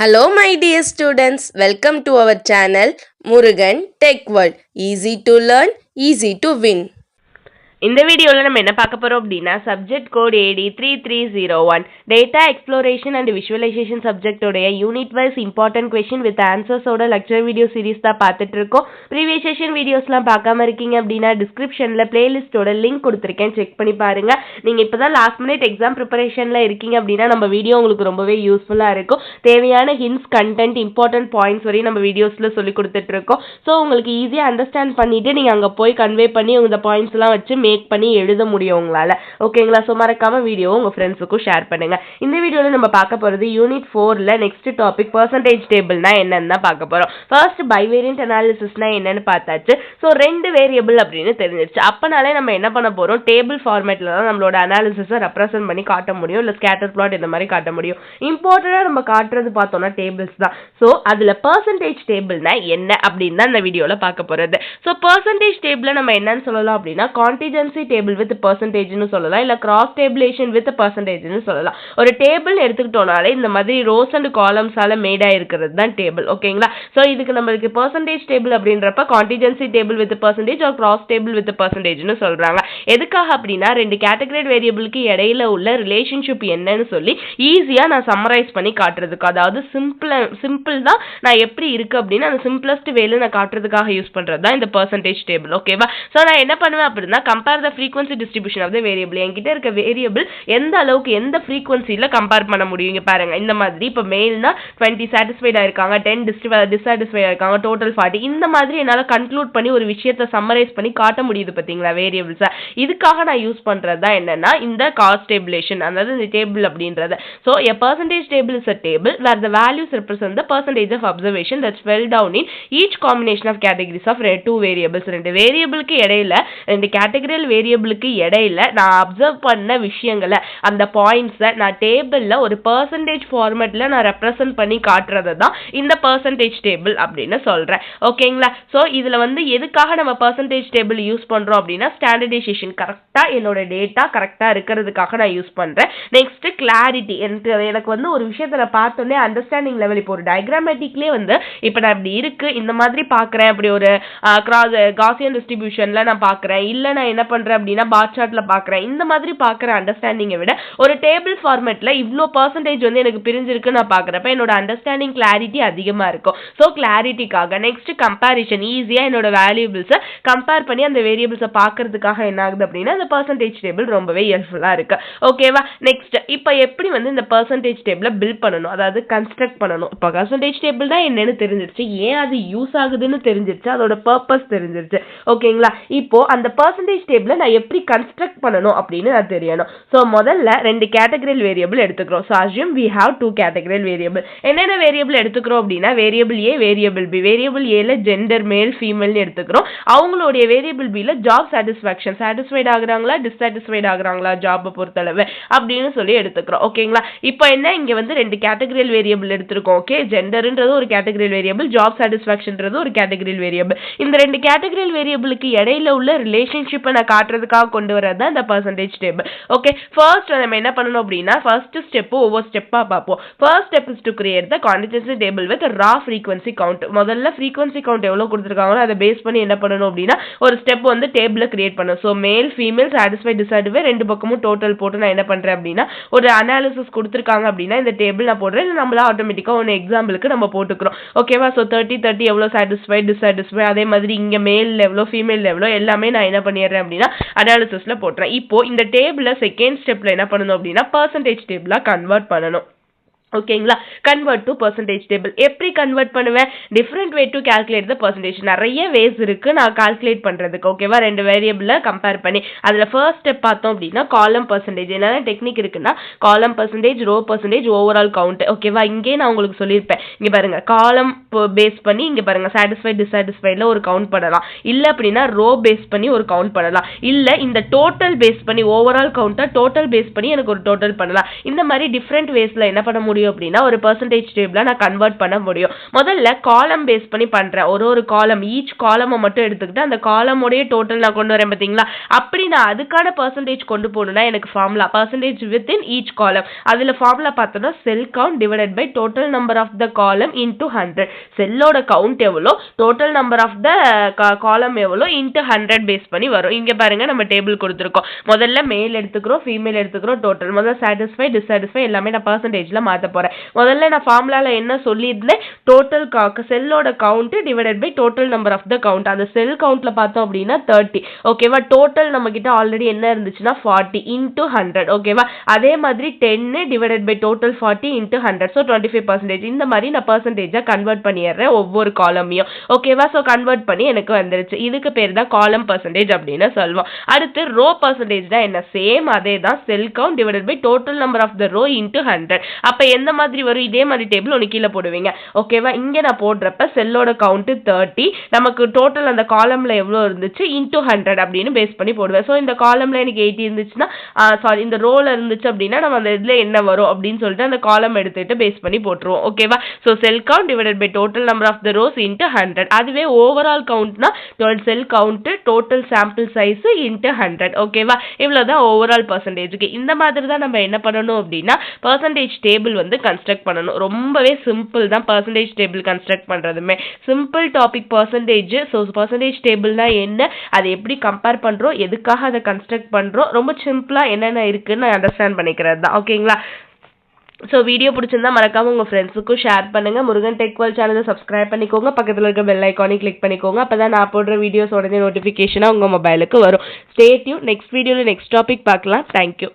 Hello my dear students, welcome to our channel Murugan Tech World. Easy to learn, easy to win. இந்த வீடியோவில் நம்ம என்ன பார்க்க போகிறோம் அப்படின்னா subject code AD3301 data exploration and visualisation சப்ஜெக்டோடைய unit wise important question with ஆன்சர்ஸோட lecture video series தான் பார்த்துட்டு இருக்கோம். ப்ரீவியஸ் செஷன் வீடியோஸ்லாம் பார்க்காம இருக்கீங்க அப்படின்னா டிஸ்கிரிப்ஷனில் பிளேலிஸ்ட்டோட லிங்க் கொடுத்துருக்கேன், செக் பண்ணி பாருங்க. நீங்கள் இப்போ தான் லாஸ்ட் மினிட் எக்ஸாம் ப்ரிப்பரேஷனில் இருக்கீங்க அப்படின்னா நம்ம வீடியோ உங்களுக்கு ரொம்பவே யூஸ்ஃபுல்லாக இருக்கும். தேவையான ஹிண்ட்ஸ், கண்டென்ட், இம்பார்ட்டன்ட் பாயிண்ட்ஸ் வரையும் நம்ம வீடியோஸில் சொல்லி கொடுத்துட்டு இருக்கோம். ஸோ உங்களுக்கு ஈஸியாக அண்டர்ஸ்டாண்ட் பண்ணிட்டு நீங்கள் அங்கே போய் கன்வே பண்ணி இந்த பாயிண்ட்ஸ்லாம் வச்சு மேக் பண்ணி எழுத முடியும் உங்களால. ஓகேங்களா? ஸோ மறக்காம வீடியோ உங்க ஃப்ரெண்ட்ஸுக்கும் ஷேர் பண்ணுங்க. இந்த வீடியோல நம்ம பார்க்க போறது யூனிட் 4ல நெக்ஸ்ட் டாபிக் பெர்சன்டேஜ் டேபிள்னா என்னன்னு தான் பார்க்க போறோம். ஃபர்ஸ்ட் பைவேரியன்ட் அனாலிசிஸ்னா என்னன்னு பார்த்தாச்சு. ஸோ ரெண்டு வேரியபிள் அப்படின்னு தெரிஞ்சிருச்சு. அப்பனாலே நம்ம என்ன பண்ண போறோம், டேபிள் ஃபார்மேட்ல தான் நம்மளோட அனாலிசிஸை ரெப்ரசென்ட் பண்ணி காட்ட முடியும், இல்லை ஸ்கேட்டர் பிளாட் இந்த மாதிரி காட்ட முடியும். இம்பார்ட்டண்டா நம்ம காட்டுறது பார்த்தோம்னா டேபிள்ஸ் தான். ஸோ அதுல பெர்சன்டேஜ் டேபிள்னா என்ன அப்படின்னு தான் இந்த வீடியோல பார்க்க போறது. ஸோ பெர்சன்டேஜ் டேபிள் நம்ம என்னன்னு சொல்லலாம் அப்படின்னா கான்டிஜென்சி டேபிள் வித் பெர்சன்டேஜ்னு சொல்லலாம், இல்ல கிராஸ் டேபிளேஷன் வித் பெர்சன்டேஜ்னு சொல்லலாம். ஒரு டேபிள் எடுத்துக்கிட்டோம்னாலே இந்த மாதிரி ரோஸ் அண்ட் காலம்ஸால மேட் ஆயிருக்கிறது தான் டேபிள். ஓகேங்களா? சோ இதுக்கு நம்மளுக்கு பெர்சன்டேஜ் டேபிள் அப்படின்றப்ப contingency table with percentage or cross table with பெர்சன்டேஜ்னு சொல்றாங்க. எதுக்காக அப்படின்னா ரெண்டு கேட்டகரி வேரியபிளுக்கு இடையில உள்ள ரிலேஷன்ஷிப் என்னன்னு சொல்லி ஈஸியா நான் சம்மரைஸ் பண்ணி காட்டுறதுக்கு, அதாவது சிம்பிள் தான் நான் எப்படி இருக்கு அப்படின்னு அந்த சிம்பிளஸ்ட் வேல நான் காட்டுறதுக்காக யூஸ் பண்றது தான் இந்த பெர்சன்டேஜ் டேபிள். ஓகேவா? சோ நான் என்ன பண்ணுவேன் அப்படின்னா compare the frequency distribution of the variable. என்கிட்ட இருக்க வேரியபிள் எந்த அளவுக்கு எந்த frequencyல கம்பேர் பண்ண முடியும். இங்க பாருங்க, இந்த மாதிரி இப்ப மேல்னா 20 சாட்டிஸ்ஃபைடா இருக்காங்க, 10 டிசாட்டிஸ்ஃபைடா இருக்காங்க, டோட்டல் 40. இந்த மாதிரி என்னால கன்க்ளூட் பண்ணி ஒரு விஷயத்தை சம்மரைஸ் பண்ணி காட்ட முடியுது பாத்தீங்களா வேரியபிள்ஸ். இதுக்காக நான் யூஸ் பண்றது தான் என்னன்னா இந்த காஸ்ட் டேபிளேஷன், அதாவது இந்த டேபிள் அப்படின்றது. So a percentage table is a table where the values represent the percentage of observation that's fell down in each combination of categories of two variables. ரெண்டு வேரியபிளுக்கு இடையில, ரெண்டு கேட்டகரியல் வேரியபிளுக்கு இடையில நான் அப்சர்வ் பண்ண விஷயங்களை, அந்த பாயிண்ட்ஸை நான் டேபிள்ல ஒரு பெர்சன்டேஜ் ஃபார்மேட்ல நான் ரெப்ரசென்ட் பண்ணி காட்டுறது தான் இந்த பெர்சன்டேஜ் டேபிள் அப்படின்னு சொல்றேன். ஓகேங்களா? ஸோ இதுல எதுக்காக நம்ம பெர்சன்டேஜ் டேபிள் யூஸ் பண்றோம் அப்படின்னா ஸ்டாண்டர்டைசேஷன், கரெக்டா என்னோட டேட்டா கரெக்டா இருக்கிறதுக்காக நான் யூஸ் பண்றேன். நெக்ஸ்ட் கிளாரிட்டி, எனக்கு ஒரு விஷயத்துல பார்த்தோன்னே அண்டர்ஸ்டாண்டிங் லெவல், இப்போ ஒரு டயக்ராமேட்டிக்லேயே இப்போ நான் இப்படி இருக்கு இந்த மாதிரி பாக்குறேன், அப்படி ஒரு காசியன் டிஸ்ட்ரிபியூஷன்ல நான் பாக்குறேன், இல்ல நான் என்ன பண்றேன் அப்படின்னா பார் சார்ட்ல பாக்குறேன், இந்த மாதிரி பாக்குற அண்டர்ஸ்டாண்டிங்கை விட ஒரு டேபிள் ஃபார்மேட்ல இவ்ளோ பர்சன்டேஜ் எனக்கு பிரிஞ்சிருக்கு நான் பாக்குறப்ப என்னோட அண்டர்ஸ்டாண்டிங் கிளாரிட்டி அதிகமா இருக்கும். சோ கிளாரிட்டிக்காக. நெக்ஸ்ட் கம்பேரிஷன், ஈஸியா என்னோட வேல்யூபிள்ஸை கம்பேர் பண்ணி அந்த வேரியபிள்ஸை பாக்குறதுக்காக என்ன ஆகுது அப்படின்னா இந்த பர்சன்டேஜ் டேபிள் ரொம்பவே ஹெல்ப்ஃபுல்லா இருக்கு. ஓகேவா? நெக்ஸ்ட் இப்போ எப்படி இந்த பர்சன்டேஜ் டேபிளை பில்ட் பண்ணணும், அதாவது கன்ஸ்ட்ரக்ட் பண்ணணும். இப்போ பர்சன்டேஜ் டேபிள் தான் என்னன்னு தெரிஞ்சிருச்சு, ஏன் அது யூஸ் ஆகுதுன்னு தெரிஞ்சிருச்சு, அதோட பர்பஸ் தெரிஞ்சிருச்சு. ஓகேங்களா? இப்போ அந்த பர்சன்டேஜ் டேபிளை நான் எப்படி கன்ஸ்ட்ரக்ட் பண்ணணும் அப்படின்னு நான் தெரியணும். ஸோ முதல்ல ரெண்டு கேட்டகரியல் வேரியபிள் எடுத்துக்கிறோம். So assume we have two categorical variable. என்னென்ன வேரியபிள் எடுத்துக்கிறோம் அப்படின்னா variable A, variable B. Variable ஏல ஜெண்டர் மேல் ஃபீமேல்னு எடுத்துக்கிறோம். அவங்களுடைய வேரியபிள் பில ஜாப் சாட்டிஸ்ஃபேக்ஷன், சாட்டிஸ்ஃபைட் ஆகுறாங்களா டிஸ்சாட்டிஸ்ஃபைட் ஆகுறாங்களா ஜாப்பை பொறுத்தளவு அப்படின்னு சொல்லி எடுத்துக்கிறோம். ஓகேங்களா? இப்போ என்ன, இங்க ரெண்டு கேட்டகரியல் வேரியபிள் எடுத்திருக்கோம். ஓகே, ஜெண்டர்ன்றது ஒரு கேட்டகரியல் வேரியபிள், ஜாப் சாட்டிஸ்ஃபேக்ஷன்ன்றது ஒரு கேட்டகரியல் வேரியபிள். இந்த ரெண்டு கேட்டகரியல் வேரியபிளுக்கு இடையில உள்ள ரிலேஷன்ஷிப்பை நான் காட்டுறதுக்காக கொண்டு வரது தான் இந்த பெர்சன்டேஜ் டேபிள். ஓகே, ஃபர்ஸ்ட் நம்ம என்ன பண்ணணும் அப்படின்னா ஃபர்ஸ்ட் ஸ்டெப் ஒவ்வொரு ஸ்டெப்பா பார்ப்போம். First step is to create the contingency table with raw frequency count. முதல்ல ஃப்ரீக்வன்சி கவுண்ட் எவ்வளவு கொடுத்துருக்காங்களோ அதை பேஸ் பண்ணி என்ன பண்ணணும் அப்படின்னா ஒரு ஸ்டெப் டேபிள கிரியேட் பண்ணணும். So male female satisfied dissatisfied ரெண்டு பக்கமும் டோட்டல் போட்டு நான் என்ன பண்றேன் அப்படின்னா ஒரு அனாலிசிஸ் கொடுத்துருக்காங்க அப்படின்னா இந்த டேபிள் நான் போடுறேன். நம்மளா ஆட்டோமேட்டிக்கா ஒரு எக்ஸாம்பிளுக்கு நம்ம போட்டுக்கிறோம். ஓகேவா? ஸோ 30 எவ்வளவு சாட்டிஸ்ஃபைட் டிசாட்டிஸ்ஃபைட், அதே மாதிரி இங்க மேல் எவ்வளோ ஃபீமேல் எவ்வளோ எல்லாமே நான் என்ன பண்ணிடுறேன் அப்படின்னா அனாலிசிஸ்ல போட்டுறேன். இப்போ இந்த டேபிள செகண்ட் ஸ்டெப்ல என்ன பண்ணணும் அப்படின்னா பெர்சன்டேஜ் டேபிளா கன்வெர்ட் பண்ணணும். ஓகேங்களா? Convert to percentage table. எப்படி கன்வெர்ட் பண்ணுவேன்? Different way to calculate the percentage. நிறைய வேஸ் இருக்கு நான் கால்குலேட் பண்றதுக்கு. ஓகேவா? ரெண்டு வேரியபிள கம்பேர் பண்ணி அதுல ஃபர்ஸ்ட் ஸ்டெப் பார்த்தோம் அப்படின்னா காலம் பெர்சன்டேஜ். என்னென்ன டெக்னிக் இருக்குன்னா column percentage, row percentage, overall count. ஓகேவா? இங்கே நான் உங்களுக்கு சொல்லியிருப்பேன். இங்க பாருங்க, காலம் பேஸ் பண்ணி இங்க பாருங்க சாட்டிஸ்ஃபைட் டிசாட்டிஸ்ஃபைட்ல ஒரு கவுண்ட் பண்ணலாம், இல்ல அப்படின்னா ரோ பேஸ் பண்ணி ஒரு கவுண்ட் பண்ணலாம், இல்ல இந்த டோட்டல் பேஸ் பண்ணி ஓவரால் கவுண்டா டோட்டல் பேஸ் பண்ணி எனக்கு ஒரு டோட்டல் பண்ணலாம். இந்த மாதிரி டிஃபரெண்ட் வேஸ்ல என்ன பண்ண முடியும் முடியும் அப்படின்னா ஒரு பெர்சன்டேஜ் டேபிளா நான் கன்வெர்ட் பண்ண முடியும். முதல்ல காலம் பேஸ் பண்ணி பண்றேன். ஒரு காலம் ஈச் காலமை மட்டும் எடுத்துக்கிட்டு அந்த காலமோடைய டோட்டல் நான் கொண்டு வரேன் பாத்தீங்களா? அப்படி நான் அதுக்கான பெர்சன்டேஜ் கொண்டு போகணும்னா எனக்கு ஃபார்முலா பெர்சன்டேஜ் வித்தின் ஈச் காலம். அதுல ஃபார்முலா பார்த்தோம்னா cell count divided by total number of the column into 100. செல்லோட கவுண்ட் எவ்வளோ, total number of the column எவ்வளோ இன்டூ 100 பேஸ் பண்ணி வரும். இங்க பாருங்க நம்ம டேபிள் கொடுத்துருக்கோம். முதல்ல மேல் எடுத்துக்கிறோம், ஃபீமேல் எடுத்துக்கிறோம், டோட்டல். முதல்ல சாட்டிஸ்ஃபை டிஸாட்டிஸ்ஃபை எல்லாமே நான் பெர்சன்டேஜ்ல மாத்த போறேன். முதல்ல நான் ஃபார்முலால என்ன சொல்லியிருந்தேன், டோட்டல் செல்லோட count divided by total number of the count. அந்த செல் கவுண்ட்ல பார்த்தோம் அப்படின்னா 30. ஓகேவா? டோட்டல் நம்ம கிட்ட ஆல்ரெடி என்ன இருந்துச்சுன்னா 40 இன்டூ 100. ஓகேவா? அதே மாதிரி 10 divided by total 40 into 100. So 25%. இந்த மாதிரி நான் பெர்சன்டேஜா கன்வெர்ட் பண்ணிடுறேன் ஒவ்வொரு காலமையும். ஓகேவா? ஸோ கன்வெர்ட் பண்ணி எனக்கு வந்துருச்சு. இதுக்கு பேர் தான் காலம் பெர்சன்டேஜ் அப்படின்னு சொல்லுவோம். அடுத்து ரோ பெர்சன்டேஜ் தான் என்ன, சேம் அதே தான் cell count divided by total number of the row into 100. அப்ப எந்த மாதிரி வரும், இதே மாதிரி டேபிள் ஒன்று கீழே போடுவீங்க. ஓகேவா? இங்க நான் போடுறப்ப செல்லோட கவுண்ட் 30, நமக்கு டோட்டல் அந்த காலம்ல எவ்வளவு இருந்துச்சு இன்டூ 100 அப்படின்னு பேஸ் பண்ணி போடுவேன். ஸோ இந்த காலம்ல எனக்கு 80 இருந்துச்சுன்னா சாரி இந்த ரோல இருந்துச்சு அப்படின்னா நம்ம அந்த இதுல என்ன வரும் அப்படின்னு சொல்லிட்டு அந்த காலம் எடுத்துட்டு பேஸ் பண்ணி போட்டுருவோம். ஓகேவா? So cell count divided by total number of the rows into 100. அதுவே ஓவரால் கவுண்ட்னா cell count total sample size into 100. ஓகேவா? இவ்வளவுதான் ஓவரால் பெர்சன்டேஜ்க்கு. இந்த மாதிரி தான் நம்ம என்ன பண்ணணும் அப்படின்னா பெர்சன்டேஜ் டேபிள் வந்து கன்ஸ்ட்ரக்ட் பண்ணணும். ரொம்பவே சிம்பிள் தான் பெர்சன்டேஜ் டேபிள் கன்ஸ்ட்ரக்ட் பண்றதுமே. Simple topic percentage. So percentage டேபிள்னா என்ன, அதை எப்படி கம்பேர் பண்றோம், எதுக்காக அதை கன்ஸ்ட்ரக்ட் பண்றோம், ரொம்ப சிம்பிளா என்னென்ன இருக்குன்னு அண்டர்ஸ்டாண்ட் பண்ணிக்கிறது தான். ஓகேங்களா? ஸோ வீடியோ பிடிச்சிருந்தா மறக்காம உங்க ஃப்ரெண்ட்ஸுக்கும் ஷேர் பண்ணுங்க. முருகன் டெக் வேர்ல்ட் சேனலை சப்ஸ்கிரைப் பண்ணிக்கோங்க. பக்கத்தில் இருக்க பெல் ஐக்கானை கிளிக் பண்ணிக்கோங்க. அப்பதான் நான் போடுற வீடியோஸ் உடனே நோட்டிஃபிகேஷனா உங்க மொபைலுக்கு வரும். Stay tune. நெக்ஸ்ட் வீடியோல நெக்ஸ்ட் டாபிக் பார்க்கலாம். தேங்க்யூ.